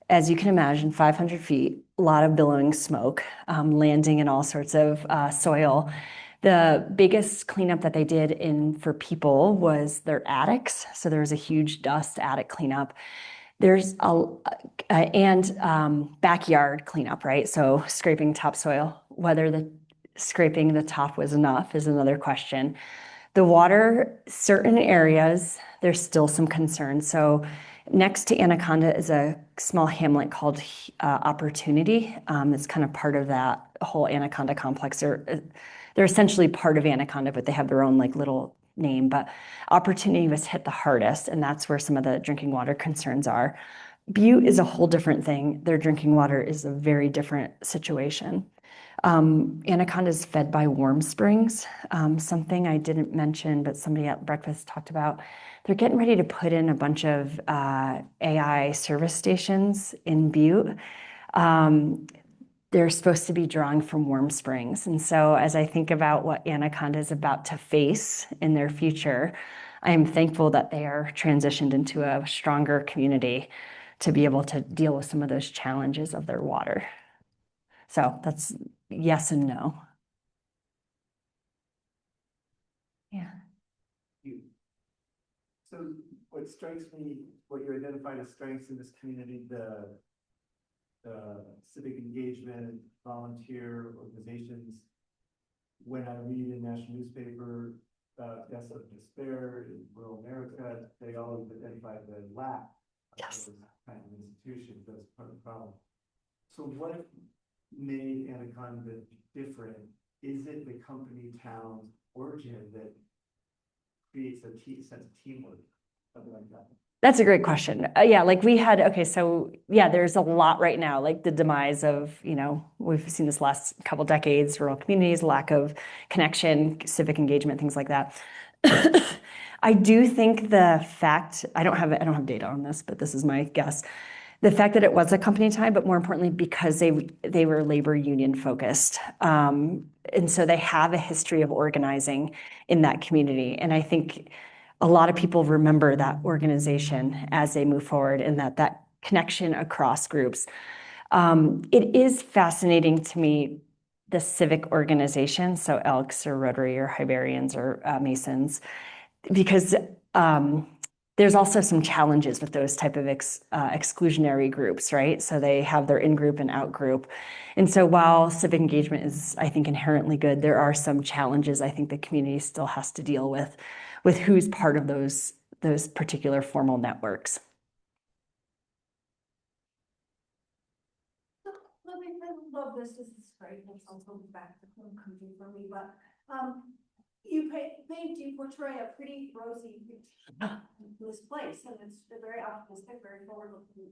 as you can imagine, 500 feet, a lot of billowing smoke, landing in all sorts of soil. The biggest cleanup that they did for people was their attics. So there was a huge dust attic cleanup. There's backyard cleanup, right? So scraping topsoil, whether the scraping the top was enough is another question. The water, certain areas, there's still some concern. So next to Anaconda is a small hamlet called Opportunity. It's kind of part of that whole Anaconda complex. They're essentially part of Anaconda, but they have their own like little name. But Opportunity was hit the hardest, and that's where some of the drinking water concerns are. Butte is a whole different thing. Their drinking water is a very different situation. Anaconda is fed by warm springs, something I didn't mention, but somebody at breakfast talked about. They're getting ready to put in a bunch of AI service stations in Butte. They're supposed to be drawing from warm springs. And so as I think about what Anaconda is about to face in their future, I am thankful that they are transitioned into a stronger community to be able to deal with some of those challenges of their water. So that's yes and no. Yeah. So what strikes me, what you identified as strengths in this community, the civic engagement, volunteer organizations. When I read in national newspaper, deaths of despair in rural America, they always identify the lack of those kind of institutions as part of the problem. So what made Anaconda different? Is it the company town origin that creates a sense of teamwork, something like that? That's a great question. Yeah, like we had, okay, so yeah, there's a lot right now, like the demise of, we've seen this last couple decades, rural communities, lack of connection, civic engagement, things like that. I do think the fact, I don't have data on this, but this is my guess. The fact that it was a company time, but more importantly, because they were labor union focused. And so they have a history of organizing in that community. And I think a lot of people remember that organization as they move forward and that connection across groups. It is fascinating to me, the civic organization, so Elks or Rotary or Hibernians or Masons, because there's also some challenges with those type of exclusionary groups, right? So they have their in-group and out-group. And so while civic engagement is, I think, inherently good, there are some challenges I think the community still has to deal with who's part of those particular formal networks. Libby, I love this. This is great. It's also back to home country for me, but you portray a pretty rosy this place, and it's very optimistic, very forward-looking.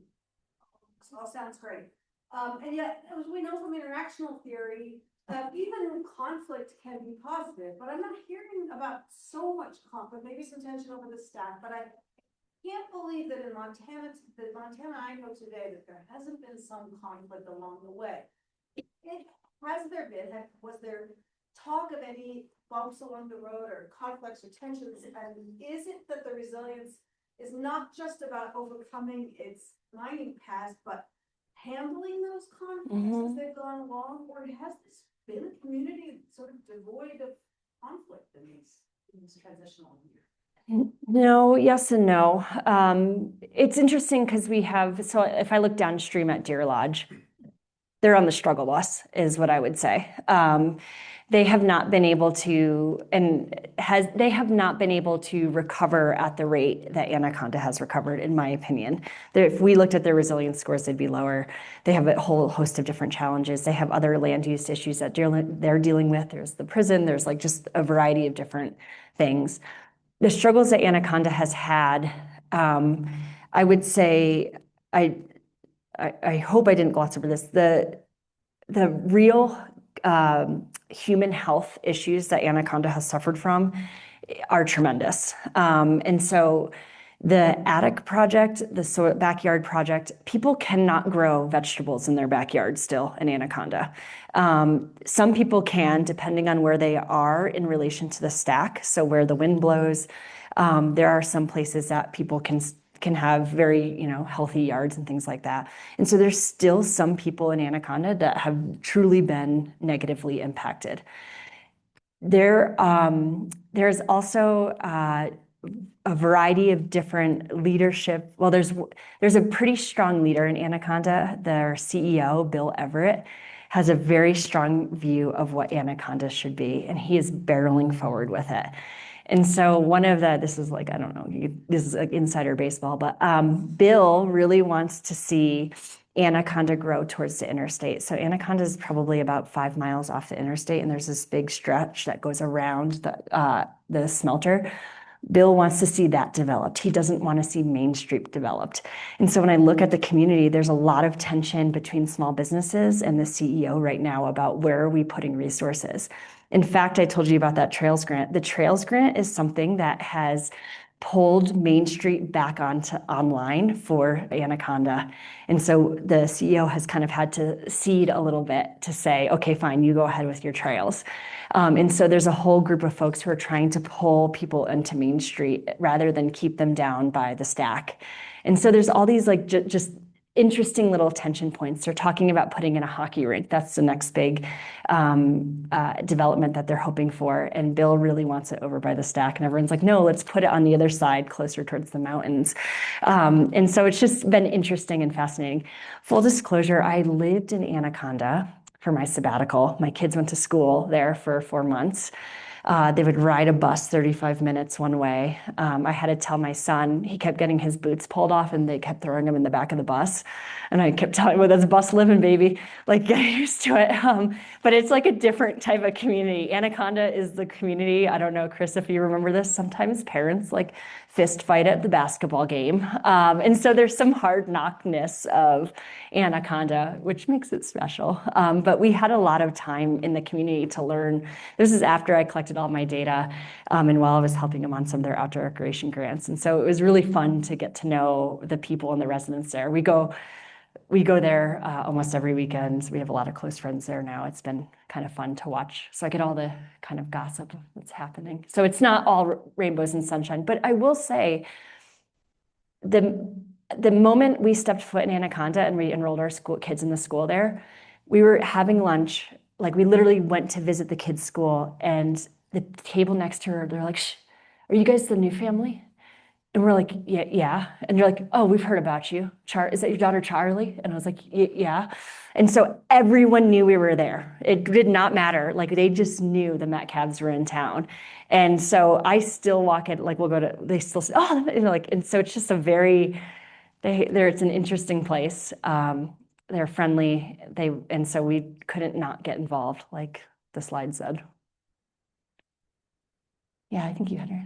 So all sounds great. And yet, as we know from interactional theory, even conflict can be positive, but I'm not hearing about so much conflict, maybe some tension over the staff, but I can't believe that in Montana, I know today that there hasn't been some conflict along the way. Was there talk of any bumps along the road or conflicts or tensions? And is it that the resilience is not just about overcoming its mining past, but handling those conflicts as they've gone along? Or has this been a community sort of devoid of conflict in this transitional year? No, yes and no. It's interesting because so if I look downstream at Deer Lodge, they're on the struggle bus, is what I would say. They have not been able to, recover at the rate that Anaconda has recovered, in my opinion. If we looked at their resilience scores, they'd be lower. They have a whole host of different challenges. They have other land use issues that they're dealing with. There's the prison. There's like just a variety of different things. The struggles that Anaconda has had, I would say, I hope I didn't gloss over this. The real human health issues that Anaconda has suffered from are tremendous. And so the attic project, the backyard project, people cannot grow vegetables in their backyard still in Anaconda. Some people can, depending on where they are in relation to the stack. So where the wind blows, there are some places that people can have very, healthy yards and things like that. And so there's still some people in Anaconda that have truly been negatively impacted. There's also a variety of different leadership. Well, there's a pretty strong leader in Anaconda. Their CEO, Bill Everett, has a very strong view of what Anaconda should be, and he is barreling forward with it. And so one of this is like, I don't know, this is like insider baseball, but Bill really wants to see Anaconda grow towards the interstate. So Anaconda is probably about 5 miles off the interstate, and there's this big stretch that goes around the smelter. Bill wants to see that developed. He doesn't want to see Main Street developed. And so when I look at the community, there's a lot of tension between small businesses and the CEO right now about where are we putting resources. In fact, I told you about that Trails grant. The Trails grant is something that has pulled Main Street back onto online for Anaconda. And so the CEO has kind of had to cede a little bit to say, okay, fine, you go ahead with your trails. And so there's a whole group of folks who are trying to pull people into Main Street rather than keep them down by the stack. And so there's all these like just interesting little tension points. They're talking about putting in a hockey rink. That's the next big development that they're hoping for. And Bill really wants it over by the stack. And everyone's like, no, let's put it on the other side, closer towards the mountains. And so it's just been interesting and fascinating. Full disclosure, I lived in Anaconda for my sabbatical. My kids went to school there for 4 months. They would ride a bus 35 minutes one way. I had to tell my son, he kept getting his boots pulled off and they kept throwing him in the back of the bus. And I kept telling him, well, that's bus living, baby. Like, get used to it. But it's like a different type of community. Anaconda is the community. I don't know, Chris, if you remember this, sometimes parents like fist fight at the basketball game. And so there's some hard knockness of Anaconda, which makes it special. But we had a lot of time in the community to learn. This is after I collected all my data and while I was helping them on some of their outdoor recreation grants. And so it was really fun to get to know the people and the residents there. We go there almost every weekend. We have a lot of close friends there now. It's been kind of fun to watch. So I get all the kind of gossip that's happening. So it's not all rainbows and sunshine, but I will say the moment we stepped foot in Anaconda and we enrolled our kids in the school there, we were having lunch. Like we literally went to visit the kids' school and the table next to her, they're like, shh, are you guys the new family? And we're like, yeah. And they're like, oh, we've heard about you. Is that your daughter, Charlie? And I was like, yeah. And so everyone knew we were there. It did not matter. Like they just knew the Metcalfs were in town. And so I still walk it, like they still say, oh, like, and so it's just it's an interesting place. They're friendly. And so we couldn't not get involved, like the slide said. Yeah, I think you had her.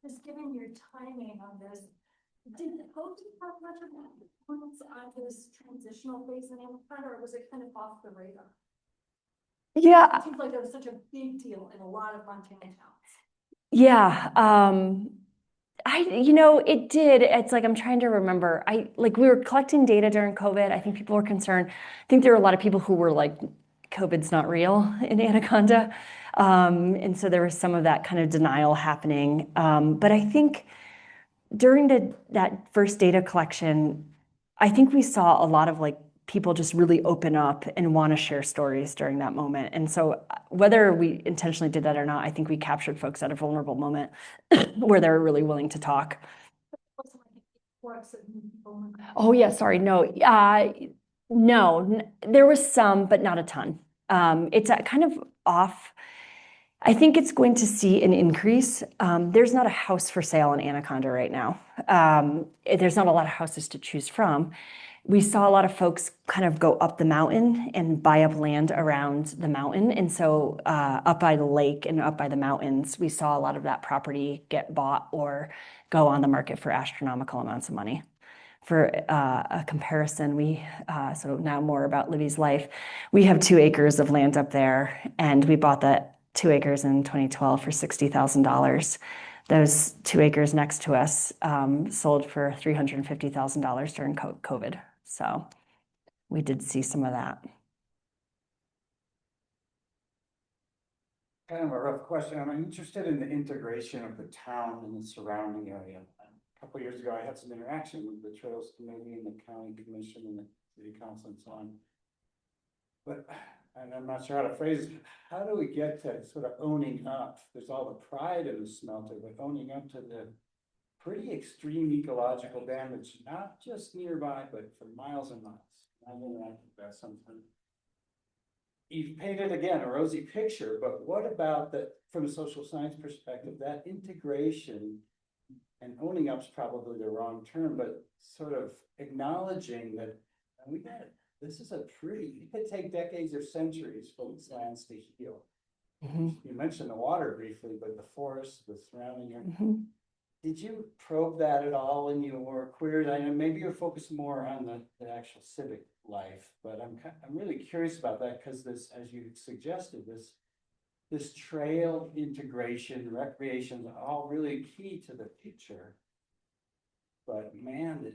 Just given your timing on this, did the Hope have much of an influence on this transitional phase in Anaconda, or was it kind of off the radar? Yeah. It seems like it was such a big deal in a lot of Montana towns. Yeah. It did. It's like, I'm trying to remember. We were collecting data during COVID. I think people were concerned. I think there were a lot of people who were like, COVID's not real in Anaconda. And so there was some of that kind of denial happening. But I think during that first data collection, I think we saw a lot of like people just really open up and want to share stories during that moment. And so whether we intentionally did that or not, I think we captured folks at a vulnerable moment where they were really willing to talk. Oh yeah, sorry, no. No, there was some, but not a ton. It's kind of off. I think it's going to see an increase. There's not a house for sale in Anaconda right now. There's not a lot of houses to choose from. We saw a lot of folks kind of go up the mountain and buy up land around the mountain. And so up by the lake and up by the mountains, we saw a lot of that property get bought or go on the market for astronomical amounts of money. For a comparison, so now more about Libby's life, we have 2 acres of land up there, and we bought that 2 acres in 2012 for $60,000. Those 2 acres next to us sold for $350,000 during COVID. So we did see some of that. Kind of a rough question. I'm interested in the integration of the town and the surrounding area. A couple of years ago, I had some interaction with the Trails Committee and the County Commission and the City Council and so on. But, and I'm not sure how to phrase it, how do we get to sort of owning up? There's all the pride in the smelter, but owning up to the pretty extreme ecological damage, not just nearby, but for miles and miles. I've interacted with that sometimes. you've painted again a rosy picture, but what about that from a social science perspective, that integration and owning up's probably the wrong term, but sort of acknowledging that we got it. This is a pretty, it could take decades or centuries for these lands to heal. Mhm. You mentioned the water briefly, but the forest, the surrounding area. Mhm. Did you probe that at all in your queries? I know maybe you're focused more on the actual civic life, but I'm really curious about that because this, as you suggested, this trail integration, recreation, are all really key to the future. But man,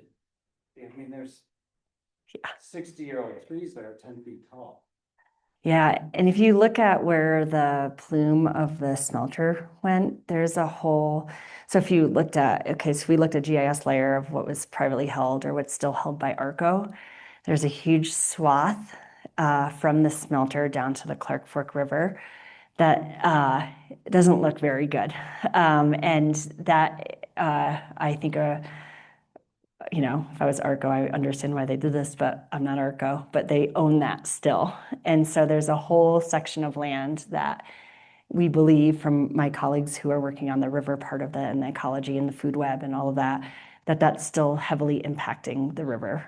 I mean, there's 60-year-old trees that are 10 feet tall. Yeah, and if you look at where the plume of the smelter went, there's a whole, so if you looked at, okay, so we looked at GIS layer of what was privately held or what's still held by ARCO, there's a huge swath from the smelter down to the Clark Fork River that doesn't look very good. And that I think if I was ARCO, I understand why they did this, but I'm not ARCO, but they own that still. And so there's a whole section of land that we believe from my colleagues who are working on the river part of it and the ecology and the food web and all of that, that's still heavily impacting the river.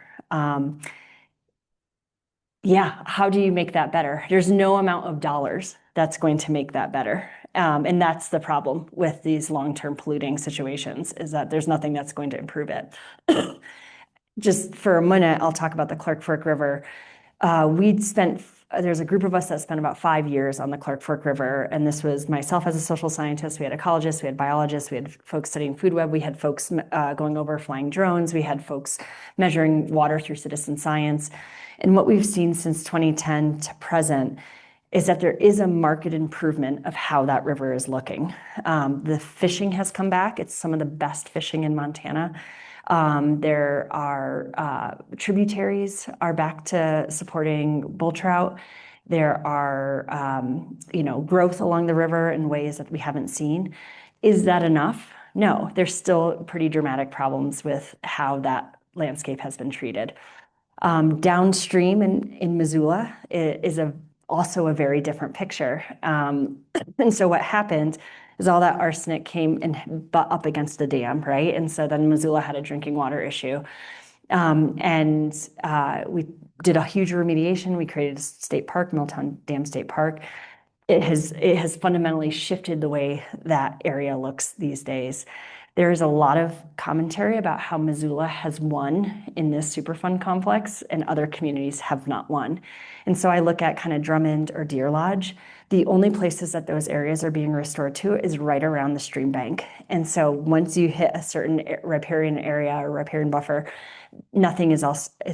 Yeah, how do you make that better? There's no amount of dollars that's going to make that better. And that's the problem with these long-term polluting situations, is that there's nothing that's going to improve it. Just for a minute, I'll talk about the Clark Fork River. There's a group of us that spent about 5 years on the Clark Fork River, and this was myself as a social scientist, we had ecologists, we had biologists, we had folks studying food web, we had folks going over flying drones, we had folks measuring water through citizen science. And what we've seen since 2010 to present is that there is a marked improvement of how that river is looking. The fishing has come back. It's some of the best fishing in Montana. There are tributaries are back to supporting bull trout. There are, growth along the river in ways that we haven't seen. Is that enough? No, there's still pretty dramatic problems with how that landscape has been treated. Downstream in Missoula is also a very different picture. And so what happened is all that arsenic came and butt up against the dam, right? And so then Missoula had a drinking water issue. We did a huge remediation. We created a state park, Milltown Dam State Park. It has fundamentally shifted the way that area looks these days. There is a lot of commentary about how Missoula has won in this Superfund complex and other communities have not won. And so I look at kind of Drummond or Deer Lodge. The only places that those areas are being restored to is right around the stream bank. And so once you hit a certain riparian area or riparian buffer, nothing is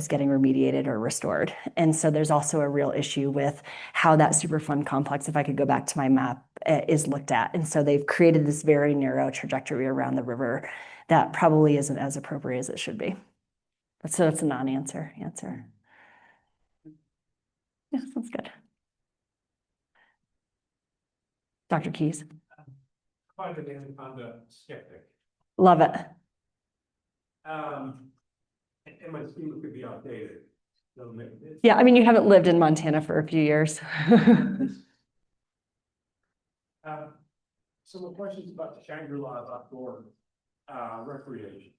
getting remediated or restored. And so there's also a real issue with how that Superfund complex, if I could go back to my map, is looked at. And so they've created this very narrow trajectory around the river that probably isn't as appropriate as it should be. So that's a non-answer answer. Yeah, sounds good. Dr. Keyes. Quite an anaconda skeptic. Love it. And my scheme could be outdated. Yeah, I mean, you haven't lived in Montana for a few years. Some more questions about the Shangri-La outdoor recreation.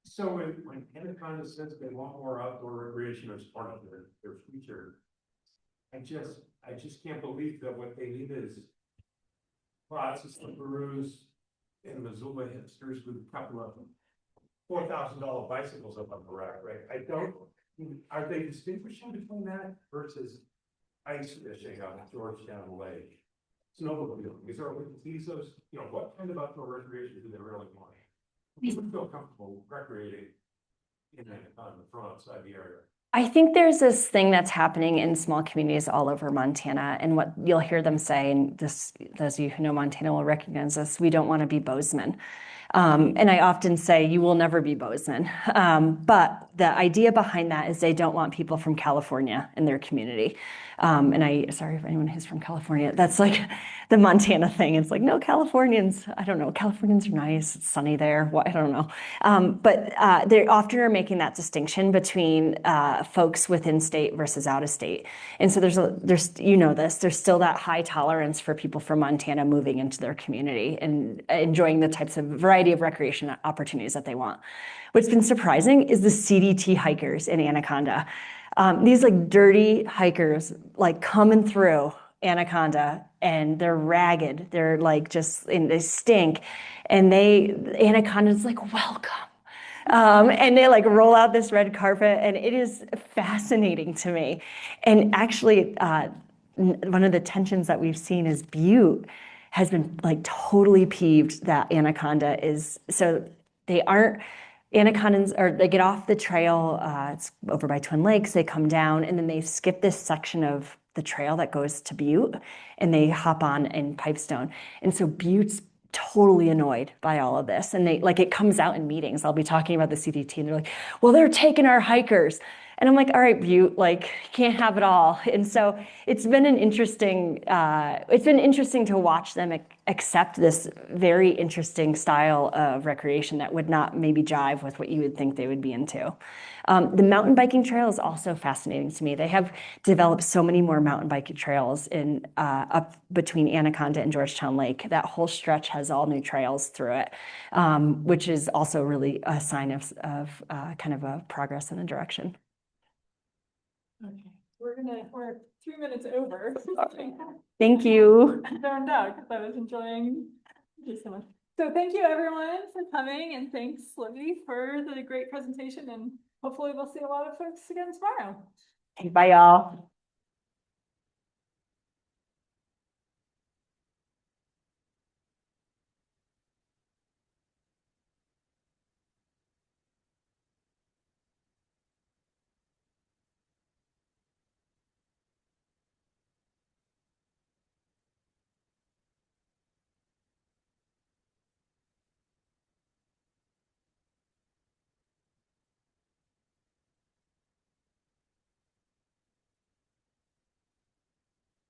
So when Anaconda says they want more outdoor recreation as part of their future, I just can't believe that what they need is lots of slipperoos and Missoula hipsters with a couple of $4,000 bicycles up on the rack, right? Are they distinguishing between that versus ice fishing on Georgetown Lake? Snowmobiling, what kind of outdoor recreation do they really want? You would feel comfortable recreating on the front outside the area. I think there's this thing that's happening in small communities all over Montana, and what you'll hear them say, and those of you who know Montana will recognize this, we don't want to be Bozeman. And I often say, you will never be Bozeman. But the idea behind that is they don't want people from California in their community. Sorry if anyone who's from California, that's like the Montana thing. It's like, no, Californians, I don't know, Californians are nice, it's sunny there, I don't know. They often are making that distinction between folks within state versus out of state. And so there's there's still that high tolerance for people from Montana moving into their community and enjoying the types of variety of recreation opportunities that they want. What's been surprising is the CDT hikers in Anaconda. These like dirty hikers like coming through Anaconda, and they're ragged. They're like they stink, and Anaconda's like, welcome. And they like roll out this red carpet, and it is fascinating to me. And actually, one of the tensions that we've seen is Butte has been like totally peeved that Anaconda is, so they aren't, Anacondans, or they get off the trail, it's over by Twin Lakes, they come down, and then they skip this section of the trail that goes to Butte, and they hop on in Pipestone. And so Butte's totally annoyed by all of this. And it comes out in meetings. I'll be talking about the CDT, and they're like, well, they're taking our hikers. And I'm like, all right, Butte, like, you can't have it all. And so it's been interesting to watch them accept this very interesting style of recreation that would not maybe jive with what you would think they would be into. The mountain biking trail is also fascinating to me. They have developed so many more mountain biking trails up between Anaconda and Georgetown Lake. That whole stretch has all new trails through it, which is also really a sign of kind of a progress in a direction. Okay, we're 3 minutes over. Thank you. Zoned out because I was enjoying you so much. So thank you everyone for coming, and thanks Libby for the great presentation, and hopefully we'll see a lot of folks again tomorrow. Bye y'all.